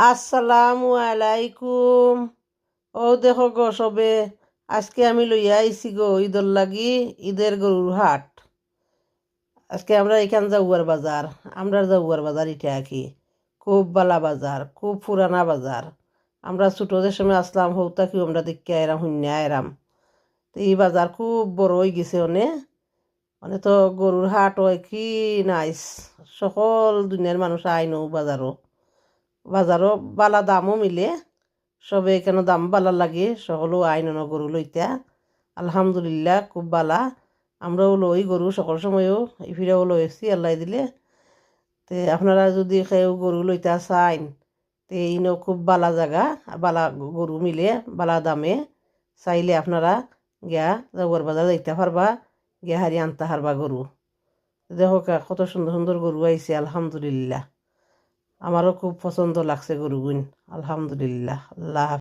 আসসালামু আলাইকুম। ও দেখো গো সবে, আজকে আমি লইয়া আইছি গো ঈদর লাগি ঈদের গরুর হাট। আজকে আমরা এখান জাউয়ার বাজার, আমরা জাউয়ার বাজার ইটা কি খুব বালা বাজার, খুব পুরানা বাজার। আমরা ছোটদের সময় আসলাম হৌতা কি আমরা দেখতে আইরাম শূন্য আইরাম। তো এই বাজার খুব বড় হয়ে গেছে অনেক তো গরুর হাট হয় কি নাইস। সকল দুনিয়ার মানুষ আইনও বাজারও বালা দামও মিলে। সবে এখানে দাম বালা লাগে, সকলও আইন গরু লইতা। আলহামদুলিল্লাহ খুব বালা। আমরাও লই গরু সকল সময়ও, ফিরেও লইছি আল্লাহ দিলে। তে আপনারা যদি কেউ গরু লইতা চাইন তে ইনো খুব বালা জায়গা, বালা গরু মিলে বালা দামে। চাইলে আপনারা গিয়া জাউয়ার বাজার যাইতে পারবা, গিয়া হারি আনতে পারবা গরু। দেখো কত সুন্দর সুন্দর গরু আইছে আলহামদুলিল্লাহ। আমারও খুব পছন্দ লাগছে গরুগুন। আলহামদুলিল্লাহ। আল্লাহ